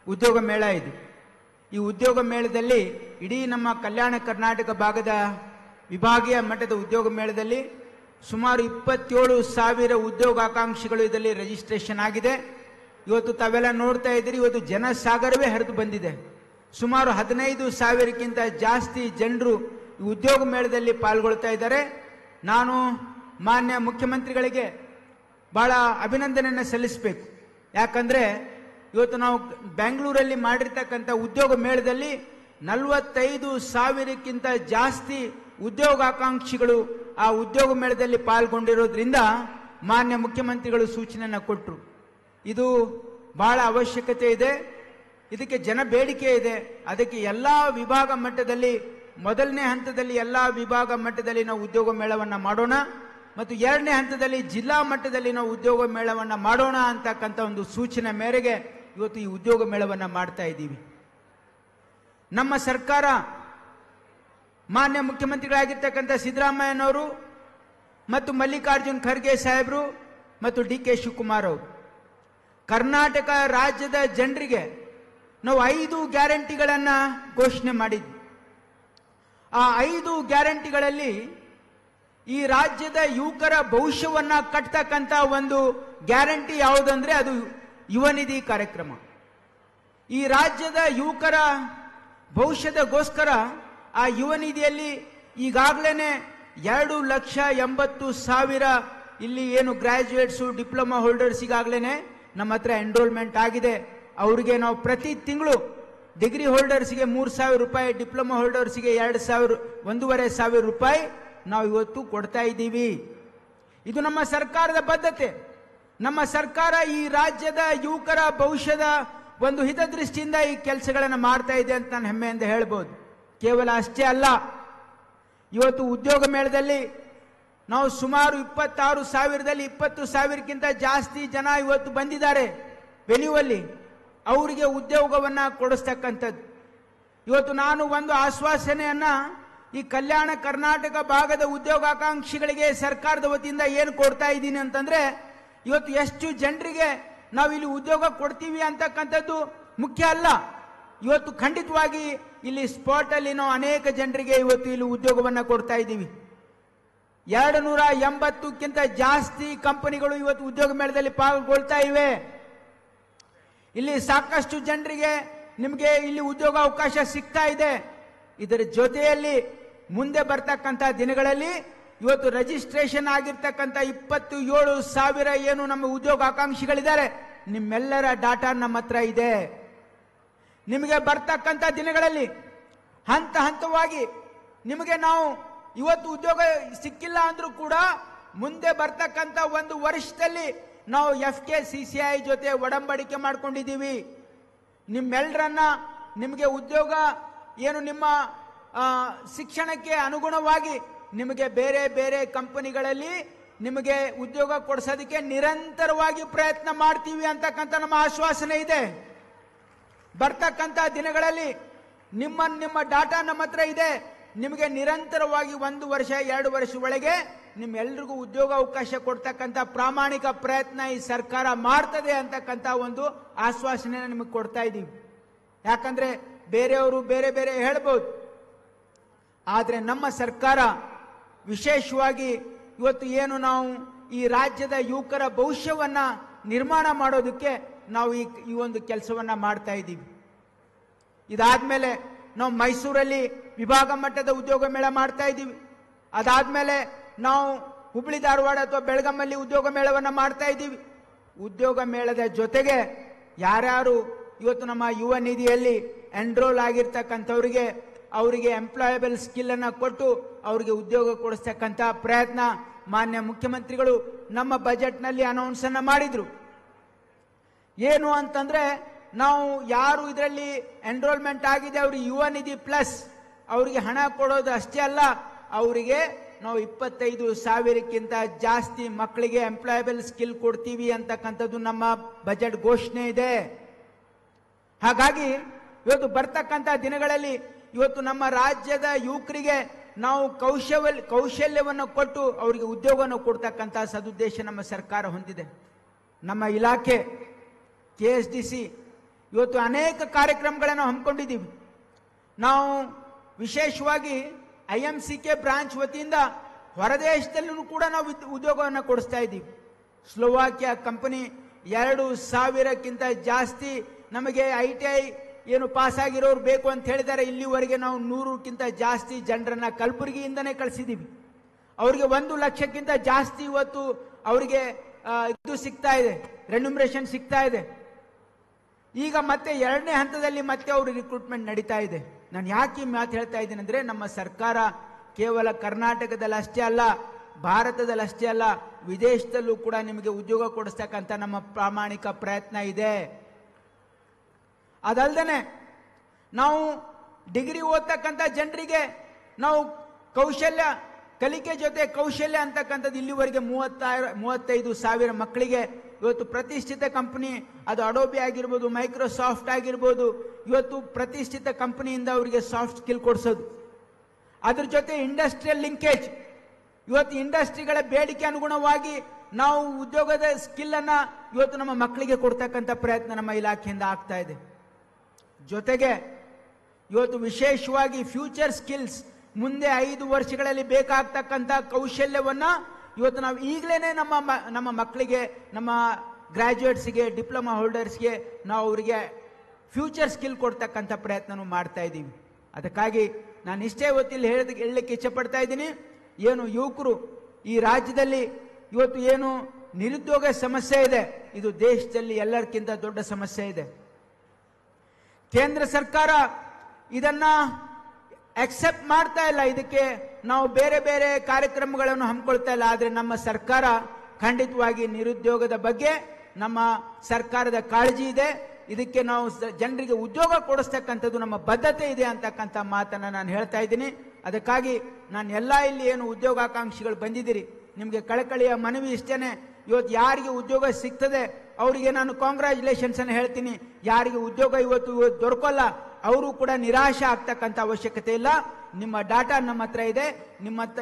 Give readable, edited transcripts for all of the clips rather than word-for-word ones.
ಉದ್ಯೋಗ ಮೇಳ ಇದು. ಈ ಉದ್ಯೋಗ ಮೇಳದಲ್ಲಿ ಇಡೀ ನಮ್ಮ ಕಲ್ಯಾಣ ಕರ್ನಾಟಕ ಭಾಗದ ವಿಭಾಗೀಯ ಮಟ್ಟದ ಉದ್ಯೋಗ ಮೇಳದಲ್ಲಿ ಸುಮಾರು 27,000 ಉದ್ಯೋಗಾಕಾಂಕ್ಷಿಗಳು ಇದರಲ್ಲಿ ರಿಜಿಸ್ಟ್ರೇಷನ್ ಆಗಿದೆ. ಇವತ್ತು ತಾವೆಲ್ಲ ನೋಡ್ತಾ ಇದ್ದೀರಿ, ಇವತ್ತು ಜನಸಾಗರವೇ ಹರಿದು ಬಂದಿದೆ. ಸುಮಾರು 15,000ಕ್ಕಿಂತ ಜಾಸ್ತಿ ಜನರು ಈ ಉದ್ಯೋಗ ಮೇಳದಲ್ಲಿ ಪಾಲ್ಗೊಳ್ತಾ ಇದ್ದಾರೆ. ನಾನು ಮಾನ್ಯ ಮುಖ್ಯಮಂತ್ರಿಗಳಿಗೆ ಬಹಳ ಅಭಿನಂದನೆಯನ್ನು ಸಲ್ಲಿಸಬೇಕು. ಯಾಕಂದ್ರೆ ಇವತ್ತು ನಾವು ಬೆಂಗಳೂರಲ್ಲಿ ಮಾಡಿರ್ತಕ್ಕಂಥ ಉದ್ಯೋಗ ಮೇಳದಲ್ಲಿ 45,000ಕ್ಕಿಂತ ಜಾಸ್ತಿ ಉದ್ಯೋಗಾಕಾಂಕ್ಷಿಗಳು ಆ ಉದ್ಯೋಗ ಮೇಳದಲ್ಲಿ ಪಾಲ್ಗೊಂಡಿರೋದ್ರಿಂದ ಮಾನ್ಯ ಮುಖ್ಯಮಂತ್ರಿಗಳು ಸೂಚನೆಯನ್ನು ಕೊಟ್ಟರು. ಇದು ಬಹಳ ಅವಶ್ಯಕತೆ ಇದೆ, ಇದಕ್ಕೆ ಜನ ಬೇಡಿಕೆ ಇದೆ. ಅದಕ್ಕೆ ಎಲ್ಲ ವಿಭಾಗ ಮಟ್ಟದಲ್ಲಿ ಮೊದಲನೇ ಹಂತದಲ್ಲಿ ಎಲ್ಲ ವಿಭಾಗ ಮಟ್ಟದಲ್ಲಿ ನಾವು ಉದ್ಯೋಗ ಮೇಳವನ್ನು ಮಾಡೋಣ ಮತ್ತು ಎರಡನೇ ಹಂತದಲ್ಲಿ ಜಿಲ್ಲಾ ಮಟ್ಟದಲ್ಲಿ ನಾವು ಉದ್ಯೋಗ ಮೇಳವನ್ನು ಮಾಡೋಣ ಅಂತಕ್ಕಂಥ ಒಂದು ಸೂಚನೆ ಮೇರೆಗೆ ಇವತ್ತು ಈ ಉದ್ಯೋಗ ಮೇಳವನ್ನು ಮಾಡ್ತಾ ಇದ್ದೀವಿ. ನಮ್ಮ ಸರ್ಕಾರ ಮಾನ್ಯ ಮುಖ್ಯಮಂತ್ರಿಗಳಾಗಿರ್ತಕ್ಕಂಥ ಸಿದ್ದರಾಮಯ್ಯನವರು ಮತ್ತು ಮಲ್ಲಿಕಾರ್ಜುನ್ ಖರ್ಗೆ ಸಾಹೇಬರು ಮತ್ತು DK ಶಿವಕುಮಾರ್ ಅವರು ಕರ್ನಾಟಕ ರಾಜ್ಯದ ಜನರಿಗೆ ನಾವು 5 ಗ್ಯಾರಂಟಿಗಳನ್ನು ಘೋಷಣೆ ಮಾಡಿದ್ವಿ. ಆ 5 ಗ್ಯಾರಂಟಿಗಳಲ್ಲಿ ಈ ರಾಜ್ಯದ ಯುವಕರ ಭವಿಷ್ಯವನ್ನ ಕಟ್ತಕ್ಕಂಥ ಒಂದು ಗ್ಯಾರಂಟಿ ಯಾವುದಂದ್ರೆ ಅದು ಯುವ ನಿಧಿ ಕಾರ್ಯಕ್ರಮ. ಈ ರಾಜ್ಯದ ಯುವಕರ ಭವಿಷ್ಯದಗೋಸ್ಕರ ಆ ಯುವ ನಿಧಿಯಲ್ಲಿ ಈಗಾಗಲೇ 2,80,000 ಇಲ್ಲಿ ಏನು ಗ್ರಾಜ್ಯುಯೇಟ್ಸು ಡಿಪ್ಲೊಮಾ ಹೋಲ್ಡರ್ಸ್ ಈಗಾಗಲೇ ನಮ್ಮ ಹತ್ರ ಎನ್ರೋಲ್ಮೆಂಟ್ ಆಗಿದೆ. ಅವರಿಗೆ ನಾವು ಪ್ರತಿ ತಿಂಗಳು ಡಿಗ್ರಿ ಹೋಲ್ಡರ್ಸ್ಗೆ 3,000 ರೂಪಾಯಿ, ಡಿಪ್ಲೊಮಾ ಹೋಲ್ಡರ್ಸ್ಗೆ 1,500 ರೂಪಾಯಿ ನಾವು ಇವತ್ತು ಕೊಡ್ತಾ ಇದ್ದೀವಿ. ಇದು ನಮ್ಮ ಸರ್ಕಾರದ ಬದ್ಧತೆ. ನಮ್ಮ ಸರ್ಕಾರ ಈ ರಾಜ್ಯದ ಯುವಕರ ಭವಿಷ್ಯದ ಒಂದು ಹಿತದೃಷ್ಟಿಯಿಂದ ಈ ಕೆಲಸಗಳನ್ನು ಮಾಡ್ತಾ ಇದೆ ಅಂತ ನಾನು ಹೆಮ್ಮೆಯಿಂದ ಹೇಳ್ಬೋದು. ಕೇವಲ ಅಷ್ಟೇ ಅಲ್ಲ, ಇವತ್ತು ಉದ್ಯೋಗ ಮೇಳದಲ್ಲಿ ನಾವು ಸುಮಾರು 26,000ದಲ್ಲಿ 20,000ಕ್ಕಿಂತ ಜಾಸ್ತಿ ಜನ ಇವತ್ತು ಬಂದಿದ್ದಾರೆ ವೆನ್ಯೂವಲ್ಲಿ. ಅವರಿಗೆ ಉದ್ಯೋಗವನ್ನ ಕೊಡಿಸ್ತಕ್ಕಂಥದ್ದು. ಇವತ್ತು ನಾನು ಒಂದು ಆಶ್ವಾಸನೆಯನ್ನ ಈ ಕಲ್ಯಾಣ ಕರ್ನಾಟಕ ಭಾಗದ ಉದ್ಯೋಗಾಕಾಂಕ್ಷಿಗಳಿಗೆ ಸರ್ಕಾರದ ವತಿಯಿಂದ ಏನು ಕೊಡ್ತಾ ಇದ್ದೀನಿ ಅಂತಂದ್ರೆ, ಇವತ್ತು ಎಷ್ಟು ಜನರಿಗೆ ನಾವು ಇಲ್ಲಿ ಉದ್ಯೋಗ ಕೊಡ್ತೀವಿ ಅಂತಕ್ಕಂಥದ್ದು ಮುಖ್ಯ ಅಲ್ಲ. ಇವತ್ತು ಖಂಡಿತವಾಗಿ ಇಲ್ಲಿ ಸ್ಪಾಟ್ ಅಲ್ಲಿ ನಾವು ಅನೇಕ ಜನರಿಗೆ ಇವತ್ತು ಇಲ್ಲಿ ಉದ್ಯೋಗವನ್ನ ಕೊಡ್ತಾ ಇದ್ದೀವಿ. 280ಕ್ಕಿಂತ ಜಾಸ್ತಿ ಕಂಪನಿಗಳು ಇವತ್ತು ಉದ್ಯೋಗ ಮೇಳದಲ್ಲಿ ಪಾಲ್ಗೊಳ್ತಾ ಇವೆ. ಇಲ್ಲಿ ಸಾಕಷ್ಟು ಜನರಿಗೆ ನಿಮಗೆ ಇಲ್ಲಿ ಉದ್ಯೋಗ ಅವಕಾಶ ಸಿಗ್ತಾ ಇದೆ. ಇದರ ಜೊತೆಯಲ್ಲಿ ಮುಂದೆ ಬರ್ತಕ್ಕಂಥ ದಿನಗಳಲ್ಲಿ ಇವತ್ತು ರಿಜಿಸ್ಟ್ರೇಷನ್ ಆಗಿರ್ತಕ್ಕಂಥ 27,000 ಏನು ನಮ್ಮ ಉದ್ಯೋಗ ಆಕಾಂಕ್ಷಿಗಳಿದ್ದಾರೆ, ನಿಮ್ಮೆಲ್ಲರ ಡಾಟಾ ನಮ್ಮ ಹತ್ರ ಇದೆ. ನಿಮಗೆ ಬರ್ತಕ್ಕಂಥ ದಿನಗಳಲ್ಲಿ ಹಂತ ಹಂತವಾಗಿ ನಿಮಗೆ ನಾವು ಇವತ್ತು ಉದ್ಯೋಗ ಸಿಕ್ಕಿಲ್ಲ ಅಂದ್ರೂ ಕೂಡ ಮುಂದೆ ಬರ್ತಕ್ಕಂಥ ಒಂದು ವರ್ಷದಲ್ಲಿ ನಾವು FKCCI ಜೊತೆ ಒಡಂಬಡಿಕೆ ಮಾಡ್ಕೊಂಡಿದ್ದೀವಿ. ನಿಮ್ಮೆಲ್ಲರನ್ನ ನಿಮಗೆ ಉದ್ಯೋಗ ಏನು ನಿಮ್ಮ ಶಿಕ್ಷಣಕ್ಕೆ ಅನುಗುಣವಾಗಿ ನಿಮಗೆ ಬೇರೆ ಬೇರೆ ಕಂಪನಿಗಳಲ್ಲಿ ನಿಮಗೆ ಉದ್ಯೋಗ ಕೊಡಿಸೋದಕ್ಕೆ ನಿರಂತರವಾಗಿ ಪ್ರಯತ್ನ ಮಾಡ್ತೀವಿ ಅಂತಕ್ಕಂಥ ನಮ್ಮ ಆಶ್ವಾಸನೆ ಇದೆ. ಬರ್ತಕ್ಕಂಥ ದಿನಗಳಲ್ಲಿ ನಿಮ್ಮ ಡಾಟಾ ನಮ್ಮ ಹತ್ರ ಇದೆ. ನಿಮಗೆ ನಿರಂತರವಾಗಿ 1 ವರ್ಷ 2 ವರ್ಷ ಒಳಗೆ ನಿಮ್ಮೆಲ್ಲರಿಗೂ ಉದ್ಯೋಗ ಅವಕಾಶ ಕೊಡ್ತಕ್ಕಂಥ ಪ್ರಾಮಾಣಿಕ ಪ್ರಯತ್ನ ಈ ಸರ್ಕಾರ ಮಾಡ್ತದೆ ಅಂತಕ್ಕಂಥ ಒಂದು ಆಶ್ವಾಸನೆ ನಿಮಗೆ ಕೊಡ್ತಾ ಇದ್ದೀವಿ. ಯಾಕಂದ್ರೆ ಬೇರೆಯವರು ಬೇರೆ ಬೇರೆ ಹೇಳ್ಬೋದು, ಆದ್ರೆ ನಮ್ಮ ಸರ್ಕಾರ ವಿಶೇಷವಾಗಿ ಇವತ್ತು ಏನು ನಾವು ಈ ರಾಜ್ಯದ ಯುವಕರ ಭವಿಷ್ಯವನ್ನ ನಿರ್ಮಾಣ ಮಾಡೋದಕ್ಕೆ ನಾವು ಈ ಒಂದು ಕೆಲಸವನ್ನ ಮಾಡ್ತಾ ಇದ್ದೀವಿ. ಇದಾದ್ಮೇಲೆ ನಾವು ಮೈಸೂರಲ್ಲಿ ವಿಭಾಗ ಮಟ್ಟದ ಉದ್ಯೋಗ ಮೇಳ ಮಾಡ್ತಾ ಇದ್ದೀವಿ. ಅದಾದ್ಮೇಲೆ ನಾವು ಹುಬ್ಬಳ್ಳಿ ಧಾರವಾಡ ಅಥವಾ ಬೆಳಗಾಮಲ್ಲಿ ಉದ್ಯೋಗ ಮೇಳವನ್ನ ಮಾಡ್ತಾ ಇದ್ದೀವಿ. ಉದ್ಯೋಗ ಮೇಳದ ಜೊತೆಗೆ ಯಾರ್ಯಾರು ಇವತ್ತು ನಮ್ಮ ಯುವ ನಿಧಿಯಲ್ಲಿ ಎನ್ರೋಲ್ ಆಗಿರ್ತಕ್ಕಂಥವ್ರಿಗೆ ಅವರಿಗೆ ಎಂಪ್ಲಾಯಬಲ್ ಸ್ಕಿಲ್ ಅನ್ನ ಕೊಟ್ಟು ಅವರಿಗೆ ಉದ್ಯೋಗ ಕೊಡಿಸ್ತಕ್ಕಂಥ ಪ್ರಯತ್ನ ಮಾನ್ಯ ಮುಖ್ಯಮಂತ್ರಿಗಳು ನಮ್ಮ ಬಜೆಟ್ನಲ್ಲಿ ಅನೌನ್ಸ್ ಅನ್ನ ಮಾಡಿದ್ರು. ಏನು ಅಂತಂದ್ರೆ, ನಾವು ಯಾರು ಇದರಲ್ಲಿ ಎನ್ರೋಲ್ಮೆಂಟ್ ಆಗಿದೆ ಅವ್ರಿಗೆ ಯುವ ನಿಧಿ ಪ್ಲಸ್ ಅವರಿಗೆ ಹಣ ಕೊಡೋದು ಅಷ್ಟೇ ಅಲ್ಲ, ಅವರಿಗೆ ನಾವು 25,000ಕ್ಕಿಂತ ಜಾಸ್ತಿ ಮಕ್ಕಳಿಗೆ ಎಂಪ್ಲಾಯಬಲ್ ಸ್ಕಿಲ್ ಕೊಡ್ತೀವಿ ಅಂತಕ್ಕಂಥದ್ದು ನಮ್ಮ ಬಜೆಟ್ ಘೋಷಣೆ ಇದೆ. ಹಾಗಾಗಿ ಇವತ್ತು ಬರ್ತಕ್ಕಂಥ ದಿನಗಳಲ್ಲಿ ಇವತ್ತು ನಮ್ಮ ರಾಜ್ಯದ ಯುವಕರಿಗೆ ನಾವು ಕೌಶಲ್ಯವನ್ನು ಕೊಟ್ಟು ಅವರಿಗೆ ಉದ್ಯೋಗವನ್ನು ಕೊಡ್ತಕ್ಕಂಥ ಸದುದ್ದೇಶ ನಮ್ಮ ಸರ್ಕಾರ ಹೊಂದಿದೆ. ನಮ್ಮ ಇಲಾಖೆ KSDC ಇವತ್ತು ಅನೇಕ ಕಾರ್ಯಕ್ರಮಗಳನ್ನು ಹಮ್ಮಿಕೊಂಡಿದ್ದೀವಿ. ನಾವು ವಿಶೇಷವಾಗಿ IMCK ಬ್ರಾಂಚ್ ವತಿಯಿಂದ ಹೊರದೇಶದಲ್ಲೂ ಕೂಡ ನಾವು ಉದ್ಯೋಗವನ್ನು ಕೊಡಿಸ್ತಾ ಇದ್ದೀವಿ. ಸ್ಲೋವಾಕಿಯಾ ಕಂಪನಿ 2,000ಕ್ಕಿಂತ ಜಾಸ್ತಿ ನಮಗೆ ITI ಏನು ಪಾಸ್ ಆಗಿರೋರು ಬೇಕು ಅಂತ ಹೇಳಿದ್ದಾರೆ. ಇಲ್ಲಿವರೆಗೆ ನಾವು 100ಕ್ಕಿಂತ ಜಾಸ್ತಿ ಜನರನ್ನ ಕಲಬುರಗಿಯಿಂದನೇ ಕಳಿಸಿದ್ದೀವಿ. ಅವರಿಗೆ 1 ಲಕ್ಷಕ್ಕಿಂತ ಜಾಸ್ತಿ ಇವತ್ತು ಅವರಿಗೆ ಇದು ಸಿಗ್ತಾ ಇದೆ, ರೆನ್ಯುಮರೇಷನ್ ಸಿಗ್ತಾ ಇದೆ. ಈಗ ಮತ್ತೆ 2ನೇ ಹಂತದಲ್ಲಿ ಮತ್ತೆ ಅವರು ರಿಕ್ರೂಟ್ಮೆಂಟ್ ನಡೀತಾ ಇದೆ. ನಾನು ಯಾಕೆ ಈ ಮಾತು ಹೇಳ್ತಾ ಇದ್ದೀನಿ ಅಂದ್ರೆ, ನಮ್ಮ ಸರ್ಕಾರ ಕೇವಲ ಕರ್ನಾಟಕದಲ್ಲಿ ಅಷ್ಟೇ ಅಲ್ಲ, ಭಾರತದಲ್ಲಿ ಅಷ್ಟೇ ಅಲ್ಲ, ವಿದೇಶದಲ್ಲೂ ಕೂಡ ನಿಮಗೆ ಉದ್ಯೋಗ ಕೊಡಿಸ್ತಕ್ಕಂಥ ನಮ್ಮ ಪ್ರಾಮಾಣಿಕ ಪ್ರಯತ್ನ ಇದೆ. ಅದಲ್ಲದೆ ನಾವು ಡಿಗ್ರಿ ಓದ್ತಕ್ಕಂಥ ಜನರಿಗೆ ನಾವು ಕೌಶಲ್ಯ ಕಲಿಕೆ ಜೊತೆ ಕೌಶಲ್ಯ ಅಂತಕ್ಕಂಥದ್ದು ಇಲ್ಲಿವರೆಗೆ 35,000 ಮಕ್ಕಳಿಗೆ ಇವತ್ತು ಪ್ರತಿಷ್ಠಿತ ಕಂಪನಿ, ಅದು ಅಡೋಬಿ ಆಗಿರ್ಬೋದು, ಮೈಕ್ರೋಸಾಫ್ಟ್ ಆಗಿರ್ಬೋದು, ಇವತ್ತು ಪ್ರತಿಷ್ಠಿತ ಕಂಪನಿಯಿಂದ ಅವರಿಗೆ ಸಾಫ್ಟ್ ಸ್ಕಿಲ್ ಕೊಡಿಸೋದು. ಅದ್ರ ಜೊತೆ ಇಂಡಸ್ಟ್ರಿಯಲ್ ಲಿಂಕೇಜ್, ಇವತ್ತು ಇಂಡಸ್ಟ್ರಿಗಳ ಬೇಡಿಕೆ ಅನುಗುಣವಾಗಿ ನಾವು ಉದ್ಯೋಗದ ಸ್ಕಿಲ್ ಅನ್ನ ಇವತ್ತು ನಮ್ಮ ಮಕ್ಕಳಿಗೆ ಕೊಡ್ತಕ್ಕಂಥ ಪ್ರಯತ್ನ ನಮ್ಮ ಇಲಾಖೆಯಿಂದ ಆಗ್ತಾ ಇದೆ. ಜೊತೆಗೆ ಇವತ್ತು ವಿಶೇಷವಾಗಿ ಫ್ಯೂಚರ್ ಸ್ಕಿಲ್ಸ್, ಮುಂದೆ 5 ವರ್ಷಗಳಲ್ಲಿ ಬೇಕಾಗ್ತಕ್ಕಂಥ ಕೌಶಲ್ಯವನ್ನ ಇವತ್ತು ನಾವು ಈಗಲೇ ನಮ್ಮ ಮಕ್ಕಳಿಗೆ, ನಮ್ಮ ಗ್ರಾಜ್ಯುಯೇಟ್ಸ್ಗೆ, ಡಿಪ್ಲೊಮಾ ಹೋಲ್ಡರ್ಸ್ಗೆ ನಾವು ಅವರಿಗೆ ಫ್ಯೂಚರ್ ಸ್ಕಿಲ್ ಕೊಡ್ತಕ್ಕಂಥ ಪ್ರಯತ್ನನೂ ಮಾಡ್ತಾ ಇದ್ದೀವಿ. ಅದಕ್ಕಾಗಿ ನಾನು ಇಷ್ಟೇ ಹೊತ್ತಿಲ್ಲಿ ಹೇಳಲಿಕ್ಕೆ ಇಚ್ಛಪಡ್ತಾ ಇದ್ದೀನಿ, ಏನು ಯುವಕರು ಈ ರಾಜ್ಯದಲ್ಲಿ ಇವತ್ತು ಏನು ನಿರುದ್ಯೋಗ ಸಮಸ್ಯೆ ಇದೆ, ಇದು ದೇಶದಲ್ಲಿ ಎಲ್ಲರಿಗಿಂತ ದೊಡ್ಡ ಸಮಸ್ಯೆ ಇದೆ. ಕೇಂದ್ರ ಸರ್ಕಾರ ಇದನ್ನ ಅಕ್ಸೆಪ್ಟ್ ಮಾಡ್ತಾ ಇಲ್ಲ, ಇದಕ್ಕೆ ನಾವು ಬೇರೆ ಬೇರೆ ಕಾರ್ಯಕ್ರಮಗಳನ್ನು ಹಮ್ಮಿಕೊಳ್ತಾ ಇಲ್ಲ. ಆದರೆ ನಮ್ಮ ಸರ್ಕಾರ ಖಂಡಿತವಾಗಿ ನಿರುದ್ಯೋಗದ ಬಗ್ಗೆ ನಮ್ಮ ಸರ್ಕಾರದ ಕಾಳಜಿ ಇದೆ. ಇದಕ್ಕೆ ನಾವು ಜನರಿಗೆ ಉದ್ಯೋಗ ಕೊಡಿಸ್ತಕ್ಕಂಥದ್ದು ನಮ್ಮ ಬದ್ಧತೆ ಇದೆ ಅಂತಕ್ಕಂಥ ಮಾತನ್ನ ನಾನು ಹೇಳ್ತಾ ಇದ್ದೀನಿ. ಅದಕ್ಕಾಗಿ ನಾನು ಎಲ್ಲ ಇಲ್ಲಿ ಏನು ಉದ್ಯೋಗಾಕಾಂಕ್ಷಿಗಳು ಬಂದಿದ್ದೀರಿ, ನಿಮಗೆ ಕಳಕಳಿಯ ಮನವಿ ಇಷ್ಟೇನೆ, ಇವತ್ತು ಯಾರಿಗೆ ಉದ್ಯೋಗ ಸಿಗ್ತದೆ ಅವರಿಗೆ ನಾನು ಕಾಂಗ್ರ್ಯಾಚುಲೇಷನ್ಸ್ ಅನ್ನು ಹೇಳ್ತೀನಿ. ಯಾರಿಗೆ ಉದ್ಯೋಗ ಇವತ್ತು ದೊರಕಲ್ಲ ಅವರು ಕೂಡ ನಿರಾಶೆ ಆಗ್ತಕ್ಕಂಥ ಅವಶ್ಯಕತೆ ಇಲ್ಲ. ನಿಮ್ಮ ಡಾಟಾ ನಮ್ಮ ಹತ್ರ ಇದೆ.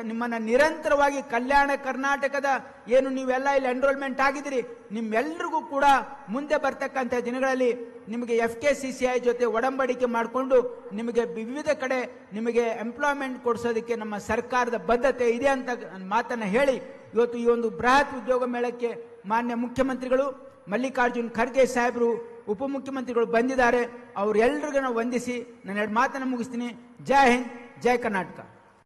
ನಿಮ್ಮನ್ನ ನಿರಂತರವಾಗಿ ಕಲ್ಯಾಣ ಕರ್ನಾಟಕದ ಏನು ನೀವೆಲ್ಲ ಇಲ್ಲಿ ಎನ್ರೋಲ್ಮೆಂಟ್ ಆಗಿದ್ದೀರಿ, ನಿಮ್ಮೆಲ್ಲರಿಗೂ ಕೂಡ ಮುಂದೆ ಬರ್ತಕ್ಕಂಥ ದಿನಗಳಲ್ಲಿ ನಿಮಗೆ FKCCI ಜೊತೆ ಒಡಂಬಡಿಕೆ ಮಾಡಿಕೊಂಡು ನಿಮಗೆ ವಿವಿಧ ಕಡೆ ನಿಮಗೆ ಎಂಪ್ಲಾಯ್ಮೆಂಟ್ ಕೊಡಿಸೋದಕ್ಕೆ ನಮ್ಮ ಸರ್ಕಾರದ ಬದ್ಧತೆ ಇದೆ ಅಂತ ಮಾತನ್ನ ಹೇಳಿ, ಇವತ್ತು ಈ ಒಂದು ಬೃಹತ್ ಉದ್ಯೋಗ ಮೇಳಕ್ಕೆ ಮಾನ್ಯ ಮುಖ್ಯಮಂತ್ರಿಗಳು ಮಲ್ಲಿಕಾರ್ಜುನ್ ಖರ್ಗೆ ಸಾಹೇಬರು, ಉಪಮುಖ್ಯಮಂತ್ರಿಗಳು ಬಂದಿದ್ದಾರೆ. ಅವರೆಲ್ಲರಿಗೂ ನಾವು ವಂದಿಸಿ ನಾನು 2 ಮಾತನ್ನು ಮುಗಿಸ್ತೀನಿ. ಜೈ ಹಿಂದ್, ಜೈ ಕರ್ನಾಟಕ.